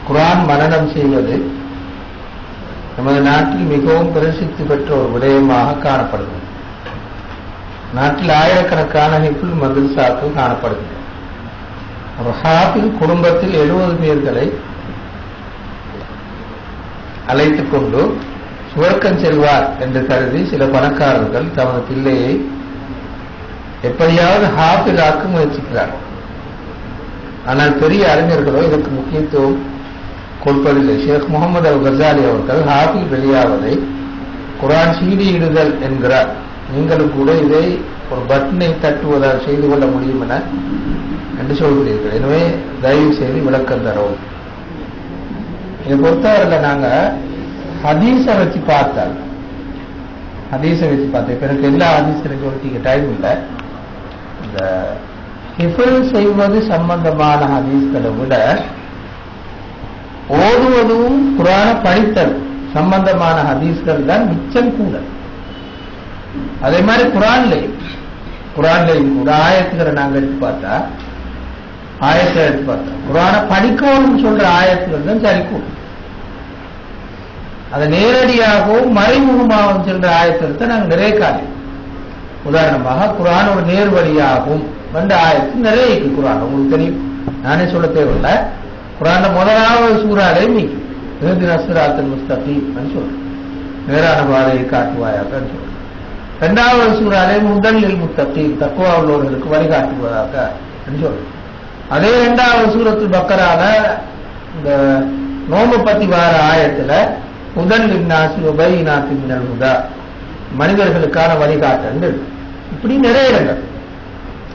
குர்ஆன் மனனம் செய்வது நமது நாட்டில் மிகவும் பிரசித்தி பெற்ற ஒரு விடயமாக காணப்படுகிறது. நாட்டில் ஆயிரக்கணக்கான ஹிஃபுல் மதரசாக்கள் காணப்படுகின்றன. ஒரு ஹாஃபில் குடும்பத்தில் 70 பேர்களை அழைத்துக் கொண்டு சுவர்க்கம் செல்வார் என்று கருதி சில பணக்காரர்கள் தமது பிள்ளையை எப்படியாவது ஹாஃபிலாக்க முயற்சிக்கிறார்கள். ஆனால் பெரிய அறிஞர்களோ இதற்கு முக்கியத்துவம் கொடுப்பதில்லை. ஷேக் முகமது அல் கசாலி அவர்கள் ஹாஃபில் வெளியாவதை குர்ஆன் சீடியிடுதல் என்கிறார். நீங்களும் கூட இதை ஒரு பட்டனை தட்டுவதால் செய்து கொள்ள முடியும் என்று சொல்கிறீர்கள். எனவே தயவு செய்து விளக்கம் தரவும். இதை பொறுத்தவரையில் நாங்க ஹதீஸை வச்சு பார்த்தோம். இப்ப எனக்கு எல்லா ஹதீஸையும் சொல்லிக்க டைம் இல்லை. இந்த ஹிஃபுல் செய்வது சம்பந்தமான ஹதீஸ்களை விட ஓதுவதும் குர்ஆனை படித்தல் சம்பந்தமான ஹதீஸ்கள் தான் மிச்சம் கூட. அதே மாதிரி குர்ஆன்லையும் கூட ஆயத்துக்களை நாங்க எடுத்து பார்த்தா குர்ஆனை படிக்கணும்னு சொல்ற ஆயத்துக்கள் தான் சரி கூட. அதை நேரடியாகவும் மறைமுகமாகவும் சொல்ற ஆயத்துக்கள் தான் நாங்கள் நிறைய காலம். உதாரணமாக குர்ஆன் ஒரு நேர்வழியாகும் ரெண்டு ஆயத்து நிறைய இருக்கு. குர்ஆன் உங்களுக்கு தெரியும், நானே சொல்ல தேவையில்லை. குர்ஆன்ல முதலாவது சூறாலே நீக்கும் சிராத்தல் முஸ்தகீம் சொல்றேன், நேரான பாதையை காட்டுவாயாக சொல்றேன். இரண்டாவது சூறாலே முதலில் முத்தகீம் தக்வா உள்ளவர்களுக்கு வழிகாட்டுவதாக சொல்றேன். அதே இரண்டாவது சூரத்துல் பக்கரால இந்த நோம்பு பத்தி வார ஆயத்துல முதலில் நாசி உபைனாத்தி மினல் ஹுதா மனிதர்களுக்கான வழிகாட்டல். இப்படி நிறைய இடங்கள்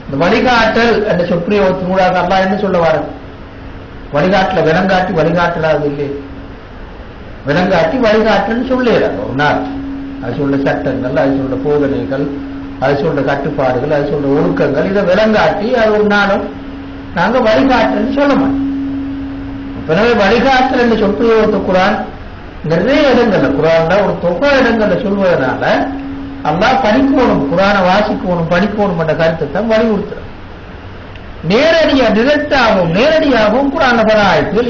இந்த வழிகாட்டல் என்ற சொற்பிரயோகத்தினூடாக அல்லாஹ் என்ன சொல்ல வர வழிகாட்டல விலங்காட்டி வழிகாட்டலாது இல்லை, விலங்காட்டி வழிகாட்டல் சொல்லிடுறாங்க. ஒரு நாள் அது சொல்ற சட்டங்கள், அது சொல்ற போதனைகள், அது சொல்ற கட்டுப்பாடுகள், அது சொல்ற ஒழுக்கங்கள், இதை விலங்காட்டி அது ஒரு நாளும் நாங்க வழிகாட்டல் சொல்ல மாட்டோம். எனவே வழிகாட்டல் என்ற சொற்பிரயோகத்தை குர்ஆன் நிறைய இடங்கள்ல குர்ஆன்ல ஒரு தொகை இடங்கள்ல சொல்வதனால அல்லாஹ் படிக்கணும், குர்ஆனை வாசிக்கணும், படிக்கணும் என்ற கருத்தை தான் வலியுறுத்துற. நேரடியாகவும் குர்ஆன்ல பல ஆயத்துகள்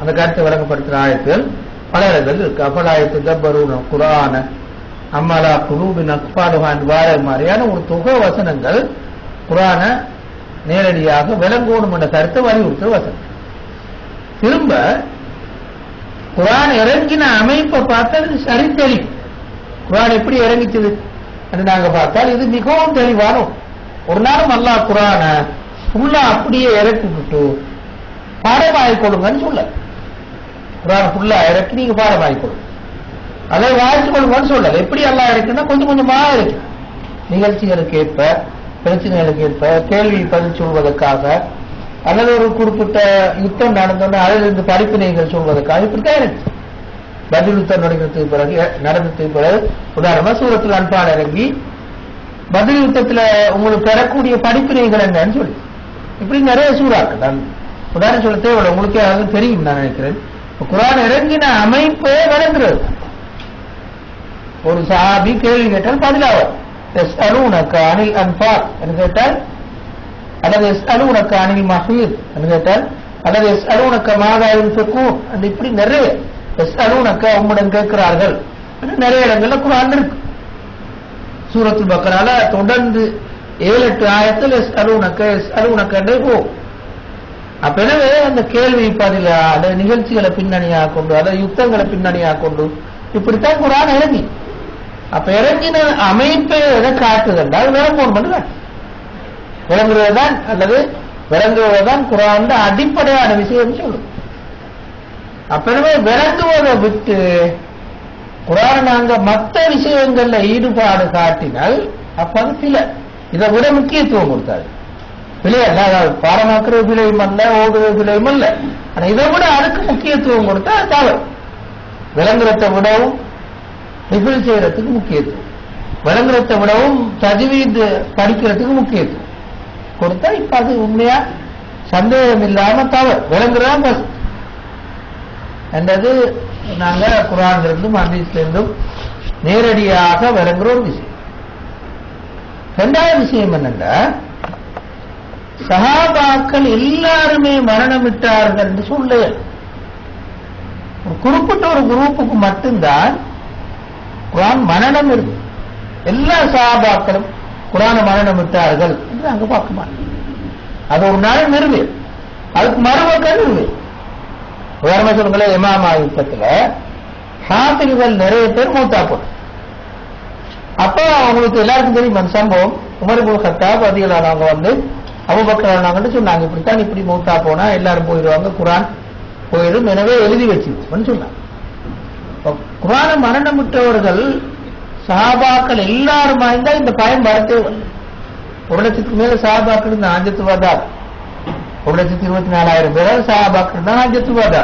அந்த கருத்தை விளங்கப்படுத்துற ஆயத்துகள் பல இடங்கள் இருக்கு. அப்பலாயத்து தப்பருன குர்ஆன அம்மலா குலூபின் அக்பாலுஹான் வார மாதிரியான ஒரு தொகை வசனங்கள் குர்ஆனை நேரடியாக விளங்கணும் என்ற கருத்தை வலியுறுத்துற வசனம். திரும்ப குர்ஆன் இறங்கின அமைப்பை பார்த்தா இது சரி தெரியும். குர்ஆன் எப்படி இறங்கிச்சது என்று நாங்க பார்த்தால் இது மிகவும் தெளிவான. ஒரு நாளும் அல்லாஹ் குர்ஆனை ஃபுல்லா அப்படியே இறக்கிவிட்டு பாடமாயிக்கொள்ளுங்கன்னு சொல்ல. குர்ஆன் ஃபுல்லா இறக்கி நீங்க பாடமாயிக்கொள்ளுங்க, அதை வாய்ச்சு கொள்ளுங்கன்னு சொல்லல. எப்படி அல்லாஹ் இறக்குன்னா கொஞ்சம் கொஞ்சமா இருக்கு. நிகழ்ச்சிகளுக்கு ஏற்ப, பிரச்சனைகளுக்கு ஏற்ப, கேள்வி பதில் சொல்வதற்காக, அல்லது ஒரு குறிப்பிட்ட யுத்தம் நடந்தோன்னு அதிலிருந்து படிப்பினைகள் சொல்வதற்காக இப்படித்தான் இருக்கு. பதில் யுத்தம் நடந்ததுக்கு பிறகு உதாரணமா சூரத்துல் அன்பால் இறங்கி பதில் யுத்தத்துல உங்களுக்கு பெறக்கூடிய படிப்பினைகள் என்னன்னு சொல்லி இப்படி நிறைய சூறாக்கள். நான் உதாரணம் சொல்ல தேவையில்லை, உங்களுக்கு அது தெரியும் நான் நினைக்கிறேன். குர்ஆன் இறங்கின அமைப்பே விளங்குறது. ஒரு சஹாபி கேள்வி கேட்டால் பதிலாவது யஸ்அலூனக அனில் அன்ஃபால் என்று கேட்டால், அல்லது யஸ்அலூனக அனில் மஹீத் என்று கேட்டால், அல்லது யஸ்அலூனக மாதா யுன்ஃபிகூன் என்று இப்படி நிறைய யஸ்அலூனக உம்மிடம் கேட்கிறார்கள் நிறைய இடங்கள்ல குர்ஆன் இருக்கு. சூரத்துல் பக்கரால தொடர்ந்து 7-8 ஆயத்தில் யஸ்அலூனக என்றே போகும். அப்ப எனவே அந்த கேள்வி பதில அல்லது நிகழ்ச்சிகளை பின்னணியாக கொண்டு, அல்லது யுத்தங்களை பின்னணியாக கொண்டு இப்படித்தான் குர்ஆன் இறங்கி. அப்ப இறங்கின அமைப்பை எதை காட்டுதென்றால் விளங்கணும், விளங்குவதுதான் அல்லது விளங்குவதுதான் குர்ஆன் அடிப்படையான விஷயம் சொல்லும். அப்ப எனவே விளங்குவதை விட்டு குர்ஆன் நாங்க மற்ற விஷயங்கள்ல ஈடுபாடு காட்டினால் அப்ப அது பிழை. இதை விட முக்கியத்துவம் கொடுத்தாரு. பிழை அல்ல, பாடமாக்குற பிழையும் அல்ல, ஓடுற பிழையும் அல்ல. ஆனா இதை விட அதுக்கு முக்கியத்துவம் கொடுத்தா தவறு. விளங்குறதை விடவும் ஹிஃபுல் செய்யறதுக்கு முக்கியத்துவம், விளங்குறதை விடவும் தஜ்வீத் படிக்கிறதுக்கு முக்கியத்துவம் கொடுத்தா இப்ப அது உண்மையா சந்தேகம் இல்லாம தவறு. விளங்குறதான் பஸ் என்றது நாங்க குர்ஆன்ல இருந்தும் ஹதீஸ்ல இருந்தும் நேரடியாக விளங்குற ஒரு விஷயம். இரண்டாவது விஷயம் என்னன்னா, சஹாபாக்கள் எல்லாருமே மரணமிட்டார்கள் என்று சொல்ல ஒரு குறிப்பிட்ட ஒரு குரூப்புக்கு மட்டும்தான் குர்ஆன் மனனம் இருக்கு. எல்லா சஹாபாக்களும் குர்ஆனை மனனம் விட்டார்கள் என்று அங்க பார்க்க மாட்டோம். அது ஒரு நாள் நிறுவேன், அதுக்கு மறுபக்கம் நிறுவேன். உதாரணமா சொல்லுங்களேன், இமாமா யுத்தத்துல ஹாஃபில்கள் நிறைய பேர் மூத்தா போடும். அப்போ அவங்களுக்கு எல்லாருக்கும் தெரியும் அந்த சம்பவம். உமர் இப்னு கத்தாப் ரலியல்லாஹு வந்து அபூபக்கர் சொன்னாங்க, இப்படித்தான் இப்படி மூத்தா போனா எல்லாரும் போயிடுவாங்க, குர்ஆன் போயிடும், எனவே எழுதி வச்சிருக்கோம்னு சொன்னாங்க. குர்ஆனை மரணம் விட்டவர்கள் சஹாபாக்கள் எல்லாரும் இருந்தா இந்த பயம் வரத்தே வந்து 1,00,000க்கு மேல சஹாபாக்கள் இருந்தா ஹஜ்ஜத்துல் வதா 1,24,000 பேர் சஹாபாக்கள் இருந்தா ஹஜ்ஜத்துல் வதா.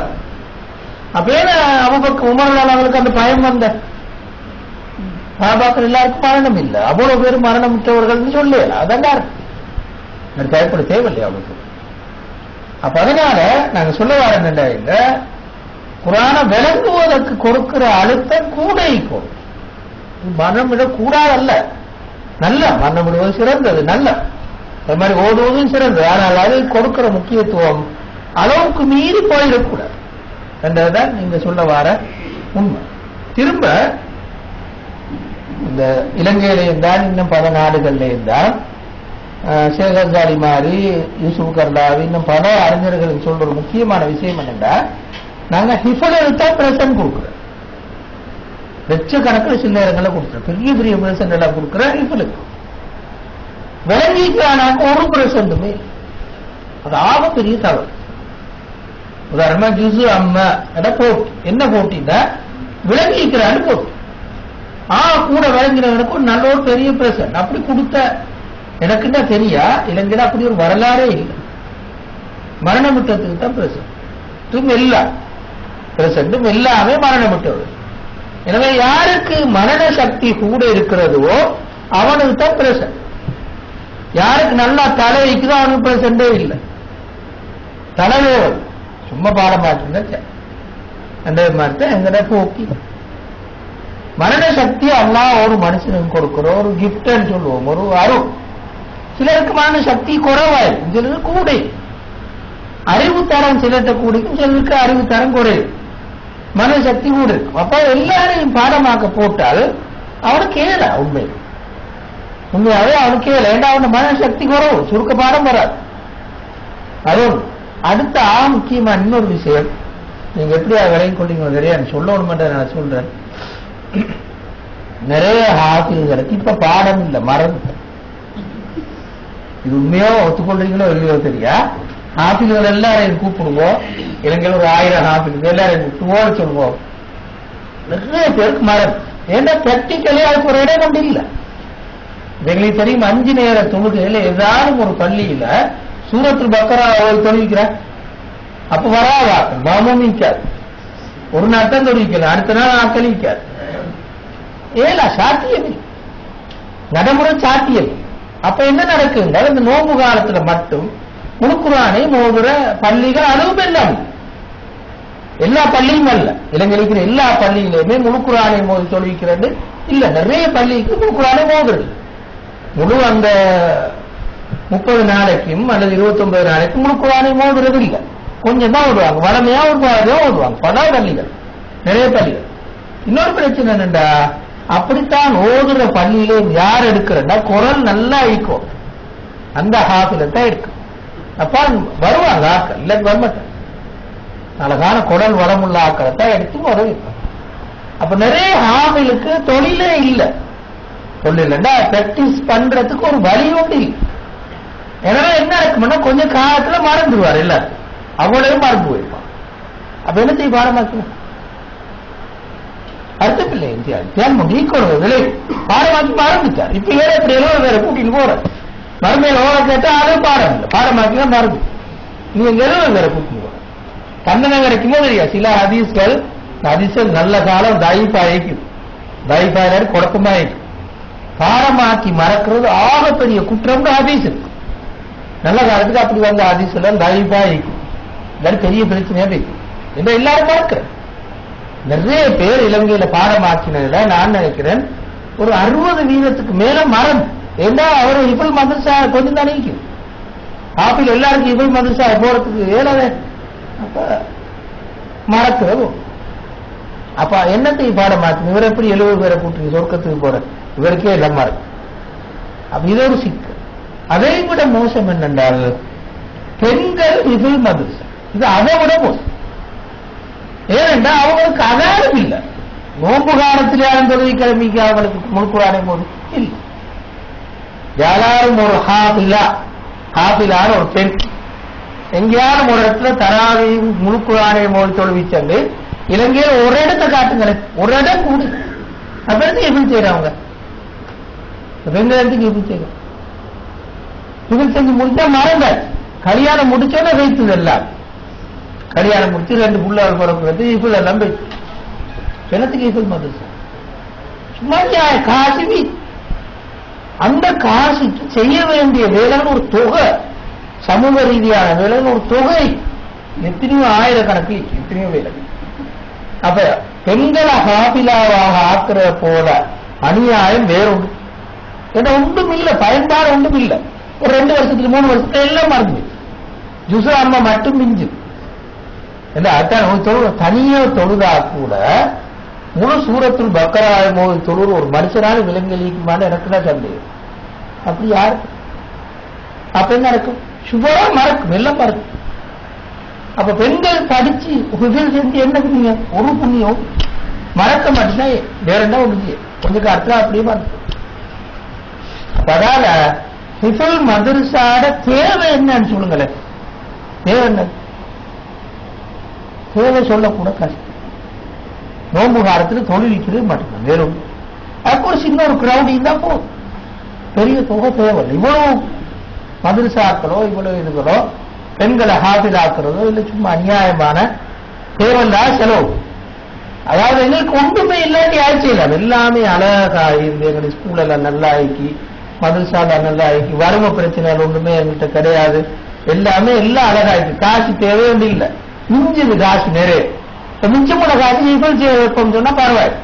அப்பே அபூபக்கர் உமர் அவங்களுக்கு அந்த பயம் வந்த சஹாபாக்கள் எல்லாருக்கும் மரணம் இல்லை, அவ்வளவு பேர் மரணம் விட்டவர்கள் சொல்லல, அதெல்லாம் பயப்பட தேவையில்லை அவளுக்கு. அப்ப அதனால நாங்க சொல்ல வர இந்த குர்ஆனை விளங்குவதற்கு கொடுக்கிற அழுத்தம் கூட இருக்கும். மரணம் விட கூடாதல்ல, நல்ல மரணம் விடுவது சிறந்தது, நல்ல அது மாதிரி ஓடுவதும் சிறந்தது. ஆனால் அது கொடுக்கிற முக்கியத்துவம் அளவுக்கு மீறி போயிடக்கூடாது என்றதுதான் நீங்க சொல்ல வர உண்மை. திரும்ப இந்த இலங்கையில இருந்தால் இன்னும் பல நாடுகள்ல இருந்தால் ஷேக் அசாலி மாதிரி யூசுப் கர்லாவி இன்னும் பல அறிஞர்கள் சொல்ற ஒரு முக்கியமான விஷயம் என்னன்னா, நாங்க ஹிஃபலுக்கு தான் பிரசன்ட் கொடுக்குறோம். லட்சக்கணக்கில் சில நேரங்களில் கொடுக்குறோம், பெரிய பெரிய பிரசன்ட் எல்லாம் கொடுக்குறோம். ஹிஃபலுக்கு விளங்கிக்கிறானாக்க ஒரு பிரசன்ட்டுமே, அது ஆக பெரிய தவறு. உதாரணமா ஜுசு அம்மா போட்டி, என்ன போட்டின்னா விளங்கிக்கிறான்னு போட்டி. கூட விளங்கினவனுக்கு ஒரு நல்ல ஒரு பெரிய பிரசன்ட் அப்படி கொடுத்த எனக்குன்னா தெரியா. இலங்கையில அப்படி ஒரு வரலாறே இல்லை. மரணம் விட்டத்துக்கு தான் பிரசன்ட் எல்லா பிரசன்ட்டும் எல்லாமே மரணம் விட்டது. எனவே யாருக்கு மரண சக்தி கூட இருக்கிறதோ அவனுக்கு தான் பிரசன்ட். யாருக்கு நல்லா தலை வைக்குதோ அவனுக்கு பிரசன்டே இல்லை. தலைவே சும்மா பாடமாட்டு அந்த மாதிரி தான் எங்கட போக்கி. மரண சக்தி அல்லாஹ் ஒரு மனுஷனுக்கு கொடுக்கிற ஒரு கிஃப்ட்ன்னு சொல்லுவோம், ஒரு அருள். சிலருக்கு மரண சக்தி குறைவாயிருக்கும், சிலருக்கு கூட. அறிவு தரம் சிலர்கிட்ட கூடிக்கும், சிலருக்கு அறிவு தரம் குறையும், மன சக்தி கூட இருக்கும். அப்ப எல்லாரையும் பாடமாக்க போட்டால் அவனுக்கு கேள உண்மையாவே அவனுக்கு கேள. ஏன்னா அவன மன சக்தி குறவு, சுருக்க பாடம் வராது. அதுவும் அடுத்த முக்கியமான இன்னொரு விஷயம், நீங்க எப்படி விலையும் கொண்டீங்க தெரியாது சொல்லணும் நான் சொல்றேன். நிறைய ஹாஃபில்களுக்கு இப்ப பாடம் இல்லை, மறந்து. இது உண்மையோ ஒத்துக்கொள்றீங்களோ இல்லையோ தெரியா. ஹாஃபில்கள் எல்லாரையும் கூப்பிடுவோம், இலங்கையில் ஒரு 1000 ஹாஃபில்கள் எல்லாரையும் கூப்பிடுவோம் சொல்லுவோம். நிறைய பேருக்கு மறந்து. ஏன்னா பிராக்டிக்கலி அதுக்கு ஒரு இடம் கொண்டு இல்லை. எங்களுக்கு தெரியும் 5 நேர தொழுகையில ஏதாவது ஒரு பள்ளியில சூரத்துல் பக்கரா தொழுவிக்கிற அப்ப வராதா மாமும் நிற்காது. ஒரு நாள் தான் தொழுவிக்கல, அடுத்த நாள் ஆக்கள் நிற்காது. ஏலா சாத்தியம் நடைமுறை சாத்தியம். அப்ப என்ன நடக்குங்க, இந்த நோம்பு காலத்துல மட்டும் முழுக்குரானை மோதுற பள்ளிகள் அதுவும் எல்லாம் எல்லா பள்ளியும் அல்ல. இலங்கையில் இருக்கிற எல்லா பள்ளியிலுமே முழுக்குரானை மோதி தொழுவிக்கிறது இல்ல. நிறைய பள்ளிக்கு முழுக்குரானை மோதுறது முழு அந்த 30 நாளைக்கும் அல்லது 29 நாளைக்கும் முழுக்குரானை மோதுறது இல்லை. கொஞ்சம் தான் ஓடுவாங்க, வளமையா ஒரு பாதையா ஓடுவாங்க. பல பள்ளிகள், நிறைய பள்ளிகள். இன்னொரு பிரச்சனை என்னண்டா, அப்படித்தான் ஓதுற பள்ளியிலே யார் எடுக்கிறன்னா குரல் நல்லா இருக்கும், அந்த ஹாஃபில தான் இருக்கு. அப்ப வருவாங்க ஆக்கள், இல்லை வரமாட்டாங்க. அழகான குரல் வளமுள்ள ஆக்களை தான் எடுத்து வரவேற்பாங்க. அப்ப நிறைய ஹாஃபிலுக்கு தொழிலே இல்லை. தொழில்டா பிராக்டிஸ் பண்றதுக்கு ஒரு வழி ஒன்று இல்லை. எனவே என்ன இருக்கும்னா கொஞ்சம் காலத்துல மறந்துடுவார், எல்லாரும் அவங்களையும் மறந்து போயிருப்பான். அப்ப என்ன செய்ய பாடமாக்கணும் அர்த்தம் இல்லை. விலை பாடமாக்கி மறந்துட்டார். இப்ப வேற எப்படி எல்லாம் வேற கூட்டிட்டு போற மறுமையில ஓட கேட்டா அது பாடம் இல்லை, பாடமாக்கினா மறந்து நீங்க எல்லாம் வேற கூட்டிட்டு போற. கண்ணனை வரைக்குமோ தெரியா சில ஹதீஸ்கள் நல்ல காலம் தாயிப்பாயிருக்குது, தாயிப்பாயிர குழப்பமா இருக்கு. பாடமாக்கி மறக்கிறது ஆகப்பெரிய குற்றம் ஹதீஸ் இருக்கு. நல்ல காலத்துக்கு அப்படி வந்த ஹதீஸ் எல்லாம் தாயிப்பா இருக்கும், பெரிய பிரச்சனையா இருக்கு. இதை எல்லாரும் மறக்கிற நிறைய பேர் இலங்கையில பாடமாக்கினதுல நான் நினைக்கிறேன் ஒரு 60% மேல மறந்து. ஏன்னா அவரு இபுல் மதரசா கொஞ்சம் தான் நிற்கும். ஆப்பிள் எல்லாருக்கும் இபுல் மதரசா போறதுக்கு ஏழாத அப்ப மறக்கிறது. அப்ப என்னத்தை பாடம் மாற்று இவர் எப்படி 70 பேரை கூட்டி சொர்க்கத்துக்கு போற இவருக்கே இடமா இருக்கு. அப்ப இது ஒரு சிக்கல். அதை விட மோசம் என்னென்றால் பெண்கள் ஹிஃபுல் மதரசா, இது அதை விட மோசம். ஏனென்றால் அவங்களுக்கு அதாரம் இல்லை. நோன்பு காலத்தில் யாரும் தொழுகை கிளம்பிக்கு அவங்களுக்கு முழுக்குறானே போது இல்லை. யாரும் ஒரு ஹாபிலான ஒரு பெண் எங்கேயாரும் ஒரு இடத்துல தராவையும் முழுக்குறானே மோதி தொழுவிச்சண்டு இலங்கையில் ஒரு இடத்தை காட்டுங்களேன், ஒரு இடம் கூடு அப்ப எப்படி செய்யறவங்க பெண்கள் இடத்துக்கு எப்படி செய்யணும்? இவள் செஞ்சு முடிச்சா மறந்தாச்சு. கல்யாணம் முடிச்சோட வைத்தது எல்லாம் கல்யாணம் முடிச்சு 2 புள்ளால் பிறக்கிறது இஃபுல் எல்லாம் போயிடுச்சு. என்னத்துக்கு இஃபுல் மதரசா? சும்மா காசு அந்த காசுக்கு செய்ய வேண்டிய வேலைன்னு ஒரு தொகை, சமூக ரீதியான வேலைன்னு ஒரு தொகை எத்தனையோ ஆயிரக்கணக்கில் எத்தனையோ வேலை. அப்ப பெண்களை ஹாபிலாவாக ஆக்குற போல அநியாயம் வேறொன்று ஏன்னா ஒன்றும் இல்லை, பயன்பாடு ஒன்றும் இல்லை. ஒரு 2 வருஷத்துக்கு 3 வருஷத்துல எல்லாம் மறந்து ஜுசு அம்மா மட்டும் மிஞ்சு தனியா தொழுதா கூட முழு சூரத்துல் பக்கராய் போது தொழுறு ஒரு மனுஷனால விலங்கலிக்குமான எனக்குதான் சந்தேகம். அப்படி யாரு? அப்ப என்ன நடக்கும்? சுபரா மறக்கும், எல்லாம் மறக்கும். அப்ப பெண்கள் படிச்சு செஞ்சு என்ன புண்ணிய? ஒரு புண்ணியம் மறக்க மாட்டேன்னா வேற என்ன ஒண்ணு கொஞ்சம் அர்த்தம் அப்படியே மறக்கும். அதனால ஹிஃபுல் மதரசாட தேவை என்னன்னு சொல்லுங்களேன். தேவை என்ன? தேவை சொல்லக்கூட கஷ்டம். நோன்பு காலத்தில் தொழிலிக்கிறது மட்டும்தான் வேறும். அப்போ சின்ன ஒரு கிரௌடிங் தான் போகும், பெரிய தொகை தேவையில்லை. இவ்வளவு மதரசாக்களோ இவ்வளவு இதுகளோ பெண்களை ஹாஃபிலாக்குறதோ இல்லை சும்மா அநியாயமான தேவையில்லாத செலவு. அதாவது எங்களுக்கு ஒன்றுமே இல்லாட்டி ஆட்சி இல்லை, எல்லாமே அழகா இருந்து எங்களுடைய ஸ்கூலெல்லாம் நல்லா ஆக்கி மதரசால நல்லா ஆக்கி வறுமை பிரச்சனைகள் ஒன்றுமே எங்கள்கிட்ட கிடையாது. எல்லாமே எல்லாம் அழகாயிருக்கு. காசு தேவையும் இல்லை, மிஞ்சுது காசு நிறைய. மிச்சமுள்ள காசு இவள் வைப்போம் சொன்னா பரவாயில்ல.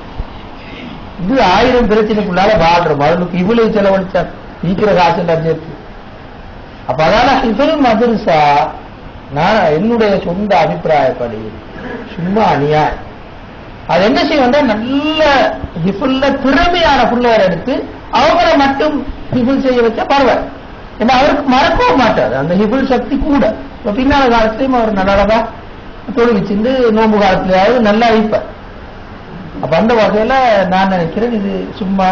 இது 1000 பிரச்சனைக்குள்ளால வாழ்றோம். அவளுக்கு இவ்வளவு செலவழிச்சா ஈக்கிற காசு எல்லாம் சேர்த்து. அப்ப அதனால ஹிஃபுல் மதரசா நான் என்னுடைய சொந்த அபிப்பிராயப்படி சும்மா அநியாயம். அது என்ன செய்ய நல்ல ஹிஃபுல்ல திறமையான பிள்ளைகளை எடுத்து அவங்கள மட்டும் ஹிஃபுல் செய்ய வச்சா பரவாயில்ல. ஏன்னா அவருக்கு மறக்கவும் மாட்டாரு அந்த ஹிஃபுல் சக்தி கூட. பின்னால காலத்திலையும் அவர் நல்லதா தொழுவிச்சிருந்து நோம்பு காலத்திலேயாவது நல்லா அழிப்பார். அப்ப அந்த வகையில நான் நினைக்கிறேன் இது சும்மா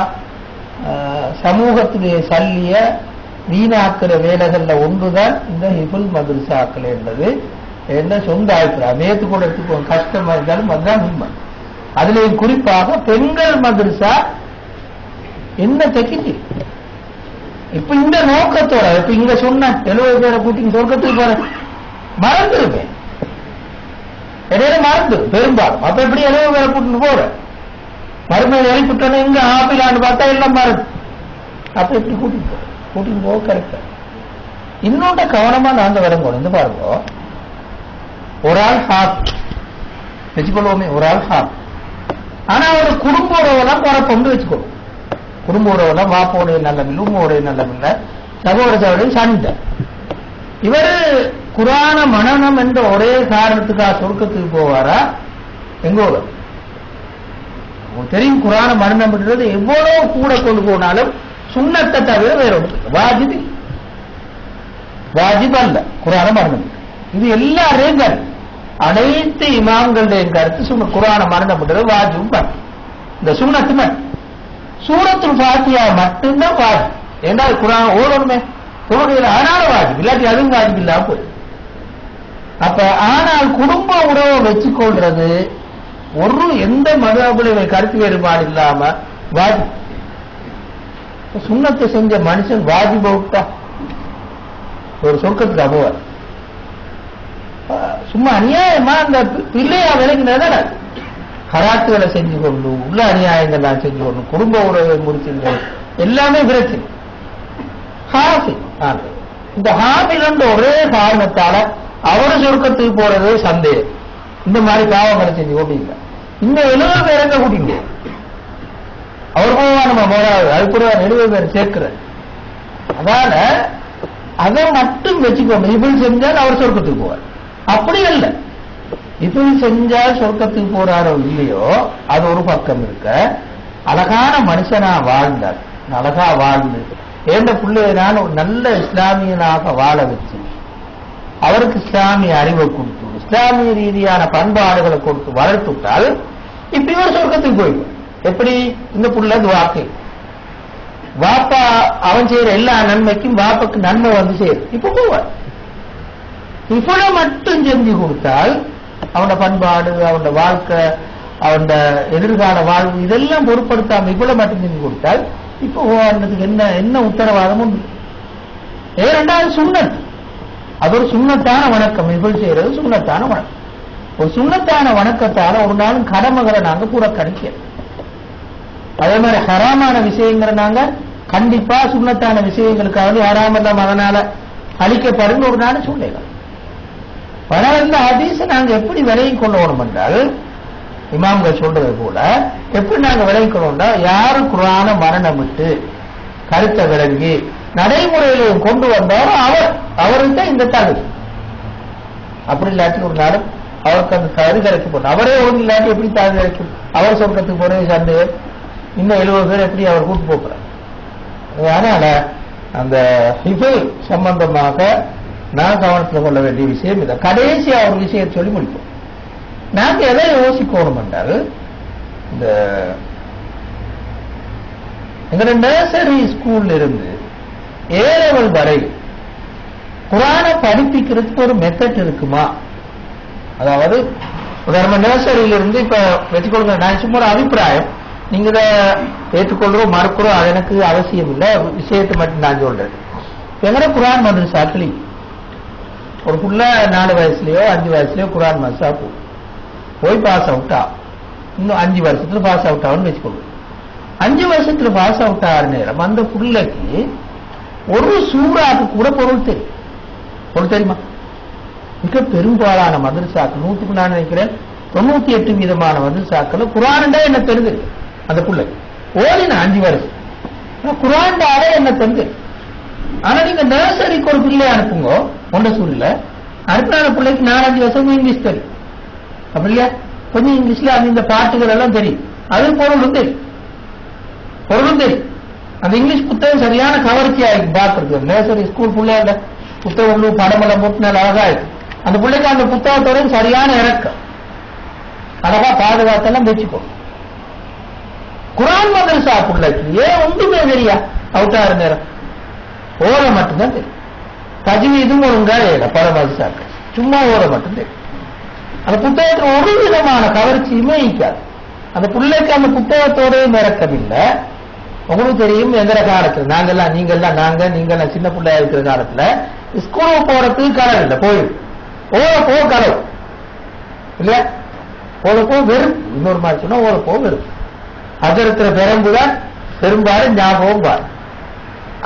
சமூகத்துடைய சல்லிய வீணாக்குற வேலைகள்ல ஒன்றுதான் இந்த ஹிஃபுல் மதரசாக்கள் என்பது என்ன சொந்த அபிப்பிராயம். ஏற்றுக்கொள்ள எடுத்துக்கோங்க, கஷ்டமா இருந்தாலும் அதுதான் உண்மை. அதுலயும் குறிப்பாக பெண்கள் மதரசா என்ன தைக்கிச்சு இப்ப இந்த நோக்கத்தோட இப்ப இங்க சொன்ன 70 பேரை கூட்டிங்க சொர்க்கத்துக்கு போற மறந்துருப்பேன், இடையில மறந்துடும் பெரும்பாலும். அப்ப எப்படி 70 பேரை கூட்டிட்டு போற மறுமையை எழுப்பிட்டோன்னு இங்க ஆப்பிளான்னு பார்த்தா எல்லாம் மறந்து. அப்ப எப்படி கூட்டிட்டு போக கரெக்டா. இன்னொன்று கவனமா நாங்க வரங்கோம். இந்த பாருங்க, ஒரு ஆள் ஹாப் வச்சுக்கொள்வோமே, ஒரு ஆள் ஹாப். ஆனா ஒரு குடும்ப உறவெல்லாம் குறைப்பொண்டு வச்சுக்கணும். குடும்ப உறவெல்லாம் வாப்போடைய நல்லமில்லை, உம்மோடைய நல்லமில்லை, சகோதர சகோதரி சண்டை. இவர் குரான மனனம் என்ற ஒரே காரணத்துக்காக சொர்க்கத்துக்கு போவாரா? எங்கோ தெரியும். குரான மனனம் என்றது எவ்வளவு கூட கொண்டு போனாலும் சுண்ணத்தை தவிர வேற ஒன்று வாஜிப் வாஜிப் அல்ல குரான மரணம். இது எல்லாரையும் கருத்து, அனைத்து இமாம்களுடைய கருத்து சும்மா குரான மரணம் பண்றது வாஜிப் மட்டும். இந்த சுண்ணத்து மட்டும் சூரத்துல் ஃபாத்திஹா மட்டும்தான் வாஜிப். ஏன்னா குரான் ஓடணுமே தொழுகையில், அதனால வாஜிப், இல்லாட்டி அதுவும் வாஜிப் இல்லாம போய். அப்ப ஆனால் குடும்ப உறவை வச்சுக்கொள்றது ஒரு எந்த மதபுடைய கருத்து வேறுபாடு இல்லாம வாஜிப். சுண்ணத்தை செஞ்ச மனுஷன் வாஜிப விட்டா ஒரு சொர்க்கத்துக்கு அபோவார். சும்மா அநியாயமா அந்த பிள்ளையா விளங்கினதான ஹராத்துகளை செஞ்சு கொண்டு உள்ள அநியாயங்கள் நான் செஞ்சு கொண்டு குடும்ப உறவை முடிச்சு எல்லாமே பிரச்சனை. இந்த ஹாபில் ஒரே காரணத்தால அவரு சொர்க்கத்துக்கு போறதே சந்தேகம். இந்த மாதிரி பாவங்களை செஞ்சு கொண்டு இல்லை. இன்னும் 70 பேர் எங்க கூட்டிங்க அவர் போவா நம்ம போறாது, அது கூட 70 பேர் சேர்க்கிற. அதனால அதை மட்டும் வச்சுக்கோங்க. இவள் செஞ்சால் அவர் சொர்க்கத்துக்கு போவார். அப்படி இல்லை, இப்படி செஞ்சால் சொர்க்கத்துக்கு போறாரோ இல்லையோ அது ஒரு பக்கம் இருக்க, அழகான மனுஷனா வாழ்ந்தார், அழகா வாழ்ந்து ஏண்ட பிள்ளைய நான் ஒரு நல்ல இஸ்லாமியனாக வாழ வச்சு அவருக்கு இஸ்லாமிய அறிவை கொடுத்து இஸ்லாமிய ரீதியான பண்பாடுகளை கொடுத்து வளர்த்துட்டால் இப்படி ஒரு சொர்க்கத்துக்கு போயிடும். எப்படி இந்த புள்ள துவாக்கு வாப்பா அவன் செய்யற எல்லா நன்மைக்கும் வாப்பாக்கு நன்மை வந்து சேரும். இப்ப போவார். இவ்வளவு மட்டும் செஞ்சு கொடுத்தால் அவனோட பண்பாடு, அவனோட வாழ்க்கை, அவனோட எதிர்கால வாழ்வு இதெல்லாம் பொருட்படுத்தாம இவ்வளவு மட்டும் செஞ்சு கொடுத்தால் இப்போ போவார்ன்றதுக்கு என்ன என்ன உத்தரவாதம் உண்டு? இரண்டாவது சுண்ணத், அது ஒரு சுண்ணத்தான வணக்கம். இவள் செய்யறது சுண்ணத்தான வணக்கம். ஒரு சுண்ணத்தான வணக்கத்தால ஒரு நாளும் கடமைகளை நாங்க கூட கணிக்க. அதே மாதிரி ஹராமான விஷயங்களை நாங்க கண்டிப்பா சுண்ணத்தான விஷயங்களுக்காவது ஹராம் எல்லாம் அதனால அழிக்கப்படும் ஒரு நாள் சூழ்நிலை. பரவாயில்ல ஹதீஸ நாங்க எப்படி விலகி கொள்ளணும் என்றால் இமாம்கள் சொல்றது போல எப்படி நாங்க விலகி கொள்ளணும்னா யாரு குர்ஆன மரணம் விட்டு கருத்தை விளங்கி நடைமுறையிலையும் கொண்டு வந்தாரோ அவருக்கு தான் இந்த தகுதி. அப்படி இல்லாட்டி ஒரு நாளும் அவருக்கு அந்த தகுதி கிடைக்கப்படும். அவரே ஒழுங்கு இல்லாட்டி எப்படி தகுதி கிடைக்கும்? அவர் சொர்க்கத்துக்கு போறே சண்டு இன்னும் 70 பேர் எப்படி அவர் கூட்டு போகிறார்? அதனால அந்த ஹிஃபுல் சம்பந்தமாக நான் கவனத்தில் கொள்ள வேண்டிய விஷயம் இதை கடைசியா ஒரு விஷயத்தை சொல்லி முடிப்போம். நாங்க எதை யோசிக்கணும் என்றால் இந்த எங்க நர்சரி ஸ்கூல்ல இருந்து A-level வரை குர்ஆனை படிப்பிக்கிறதுக்கு ஒரு மெத்தட் இருக்குமா? அதாவது நம்ம நர்சரியில இருந்து இப்ப வச்சுக்கொள்ளுங்க, நான் சும்மா ஒரு அபிப்பிராயம், நீங்க இதை ஏற்றுக்கொள்றோம் மறுக்கிறோம் அது எனக்கு அவசியம் இல்லை, விஷயத்தை மட்டும் நான் சொல்றேன். எங்கட குர்ஆன் மதரசாக்களி ஒரு புள்ள 4 வயசுலயோ 5 வயசுலயோ குர்ஆன் மதரசா போய் பாஸ் அவுட் ஆகும். இன்னும் 5 வருஷத்துல பாஸ் அவுட் ஆகும்னு வச்சுக்கொள்ளும். 5 வருஷத்துல பாஸ் அவுட் ஆகிற நேரம் அந்த புள்ளைக்கு ஒரு சூறாக்கு கூட பொருள் தெரியும். பொருள் தெரியுமா? மிக பெரும்பாலான மதரசாக்கள் 100க்கு நான் நினைக்கிறேன் 98 வீதமான மதரசாக்கள் குர்ஆன்டா என்ன தெரிஞ்சு அந்த பிள்ளைக்கு ஓடின 5 வருஷம் குர்ஆன்டாவே என்ன தெரிஞ்சு. ஆனா நீங்க நர்சரிக்கு ஒரு பிள்ளை அனுப்புங்க ஒன்ற சூழல அனுப்பின பிள்ளைக்கு 4-5 வருஷம் இங்கிலீஷ் தெரியும். அப்படி இல்லையா? கொஞ்சம் இங்கிலீஷ்ல அந்த பாட்டுகள் எல்லாம் தெரியும், அது பொருளும் தெரியும், பொருளும் தெரியும். அந்த இங்கிலீஷ் புத்தகம் சரியான கவர்ச்சி ஆயிருக்கு பாக்குறது. நர்சரி ஸ்கூல் பிள்ளைங்க புத்தகம் படமெல்லாம் போட்டு நல்லா அழகா இருக்கு. அந்த பிள்ளைக்கு அந்த புத்தகத்தோட சரியான இறக்கம் அழகா பாதுகாத்தெல்லாம் வச்சுக்கோ. குர்ஆன் மதரசா பிள்ளைக்கு ஏன் ஒன்றுமே தெரியா அவுட் ஆகிற நேரம் ஓர மட்டும்தான் தெரியும். தஜ்வீதும் ஒழுங்கா இல்லை பல மதரசாக்கள், சும்மா ஓர மட்டும் தெரியும். அந்த புத்தகத்துல ஒரு விதமான கவர்ச்சியுமே இருக்காது. அந்த பிள்ளைக்கு அந்த புத்தகத்தோட இறக்கம் இல்லை. உங்களுக்கு தெரியும் எங்கிற காலத்துல நாங்கெல்லாம் நீங்கெல்லாம் சின்ன பிள்ளையா இருக்கிற காலத்துல ஸ்கூலுக்கு போறதுக்கு கலர் இல்லை, போயிடும் ஓர போ கலவு இல்ல, ஓர போ வெறும். இன்னொரு மாதிரி சொன்னா ஓர போ வெறும். அது இருக்கிற பெரும்புதான் பெரும்பாலும் ஞாபகம் பாரு.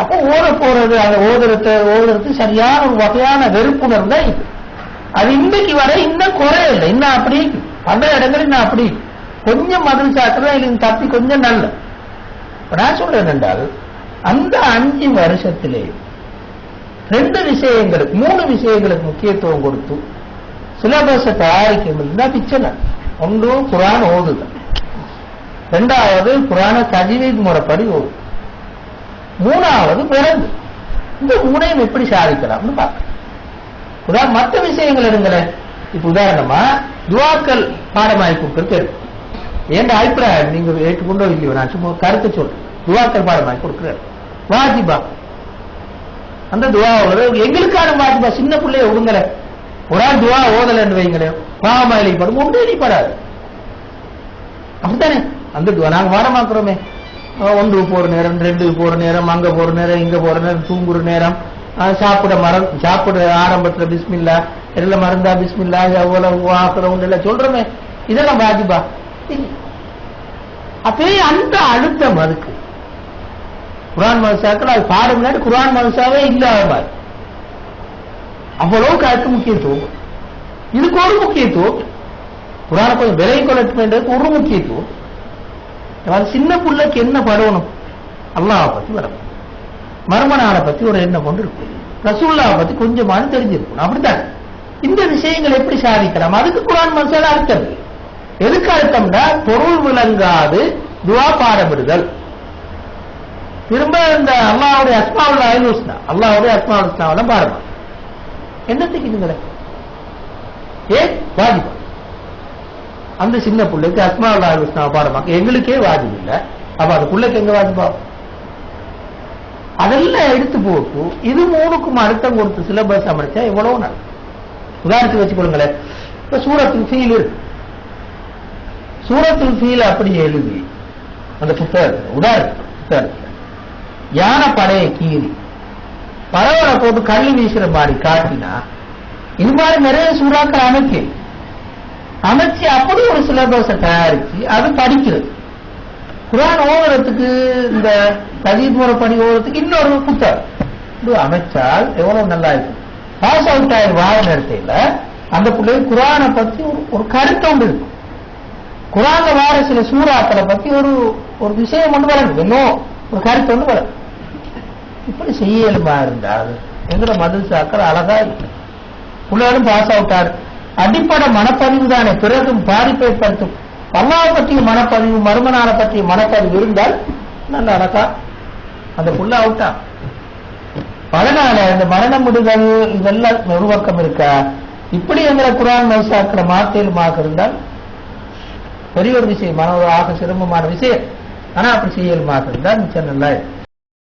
அப்போ ஓர போறது அந்த ஓதுறது சரியான ஒரு வகையான வெறுப்புணர்வு தான் இது. அது இன்னைக்கு வரை இன்னும் குறையில்லை, இன்னும் அப்படி பல இடங்கள் இன்னும் அப்படி கொஞ்சம் மதில் சாக்குறதா இது தப்பி கொஞ்சம் நல்ல. நான் சொல்றேன் என்றால் அந்த 5 வருஷத்திலே 2 விஷயங்களுக்கு 3 விஷயங்களுக்கு முக்கியத்துவம் கொடுத்து சிலபஸை தயாரிக்க பிச்சை. ஒன்று குர்ஆன் ஓதுதல், 2வது குர்ஆனை தஜ்வீத் முறைப்படி ஓது, 3வது பிறந்து. இந்த 3ஐயும் எப்படி சாதிக்கலாம்னு பார்க்க. மற்ற விஷயங்கள் எடுங்களேன். இப்ப உதாரணமா துஆக்கள் பாடமாய் கொடுக்கிறது என் அபிப்பிராயம், நீங்க ஏற்றுக்கொண்டோ இல்லையோ, நான் சும்மா கருத்து சொல்றேன். துஆக்கள் பாடமாய் கொடுக்கிறார் வாஜிபா. அந்த துவா எங்களுக்கான வாஜிபா. சின்ன பிள்ளைய விடுங்கள, ஒரு ஆள் துவா ஓதலன்னு வைங்களேன் பாவமாயிலை படும் ஒன்றே நீ படாது. அப்படித்தானே அந்த துவா நாங்க பாடமாக்குறோமே. 1 போற நேரம், 2 போற நேரம், அங்க போற நேரம், இங்க போற நேரம், தூங்குற நேரம், சாப்பிட ஆரம்பத்துல பிஸ்மில்லா, எல்லாம் மறந்தா பிஸ்மில்லா, எவ்வளவு ஆக்குறவங்க சொல்றோமே, இதெல்லாம் வாஜிபா. அப்பே அந்த அழுத்தம் அதுக்கு குர்ஆன் மதரசாக்கள் அது பாட முன்னாடி குர்ஆன் மதரசாவே இல்லாத மாதிரி அவ்வளவுக்கு அதுக்கு முக்கியத்துவம். இதுக்கு ஒரு முக்கியத்துவம், குர்ஆனை கொஞ்சம் விலை கொள்ளட்டுமென்றதுக்கு ஒரு முக்கியத்துவம். சின்ன பிள்ளைக்கு என்ன படணும்? அல்லாஹ் பத்தி வரணும், மர்ம நாளை பத்தி ஒரு எண்ணம் கொண்டு இருக்கும், ரசூலுல்லாஹ் பத்தி கொஞ்சமான தெரிஞ்சிருக்கும். அப்படித்தான் இந்த விஷயங்கள் எப்படி சாதிக்கலாம்? அதுக்கு குர்ஆன் மசாலா அர்த்தம். எதுக்கு அர்த்தம்னா பொருள் விளங்காது துஆ பாடமிடுதல். திரும்ப இந்த அல்லாஹ்வுடைய அஸ்மாவுல் ஹுஸ்னா, அல்லாஹ்வுடைய அஸ்மாவுல் ஹுஸ்னாவல பாடமா என்னத்துக்கு இதுங்களே? வாஜிபா? அந்த சின்ன பிள்ளைக்கு அஸ்மாவுல் ஹுஸ்னா பாடமா, எங்களுக்கே வாஜிப் இல்லை, அப்ப அந்த பிள்ளைக்கு எங்க வாஜிபா? அதெல்லாம் எடுத்து போட்டு இது மூணுக்கும் அர்த்தம் கொடுத்து சிலபஸ் அமைச்சா எவ்வளவு நாள். உதாரணத்துக்கு வச்சுக்கொள்ளுங்களேன், இப்ப சூரத்துல் ஃபீல் இருக்கு. சூரத்துல் ஃபீல் அப்படி எழுதி அந்த புத்தகத்தில் உதாரணத்துக்கு யானை படையை கீறி பறவனை போட்டு கல்வி வீசுற மாதிரி காட்டினா இது மாதிரி நிறைய சூறாக்கள் அமைச்சு அப்படி ஒரு சிலபஸை தயாரிச்சு அது படிக்கிறது. குர்ஆன் ஓதுறதுக்கு இந்த தஜீத் முறைப்படி ஓதுறதுக்கு இன்னொரு புத்தகம் அமைச்சால் எவ்வளவு நல்லா இருக்கும். பாஸ் அவுட் ஆகி வாழ நேரத்தில் அந்த பிள்ளை குர்ஆனை பத்தி ஒரு கருத்து ஒன்று இருக்கும். குர்ஆன்ல வார சில சூறாக்களை பத்தி ஒரு விஷயம் ஒன்று வளரும், இன்னும் ஒரு கருத்து ஒன்று வளரும். இப்படி செய்யலுமா இருந்தால் எங்களோட மதரசாக்கள் அழகா இருக்கு. பிள்ளைகளும் பாஸ் அவுட் ஆறு. அடிப்படை மனப்பதிவு தானே பிறகும் பாதிப்பை ஏற்படுத்தும். அல்லாஹ் பற்றிய மனப்பதிவு, மறுமனால பற்றிய மனப்பதிவு இருந்தால் நல்ல அழகா அந்த புள்ள அவுட்டா. அதனால இந்த மரணம் விடுதல் இதெல்லாம் ஒரு பக்கம் இருக்கா. இப்படி எங்களை குர்ஆன் மதரசாக்களை மாற்றலுமாக இருந்தால் பெரிய ஒரு விஷயம், ஆக சிரமமான விஷயம். ஆனா அப்படி செய்யலுமாக இருந்தால் மிச்சம் நல்லா இருக்கு.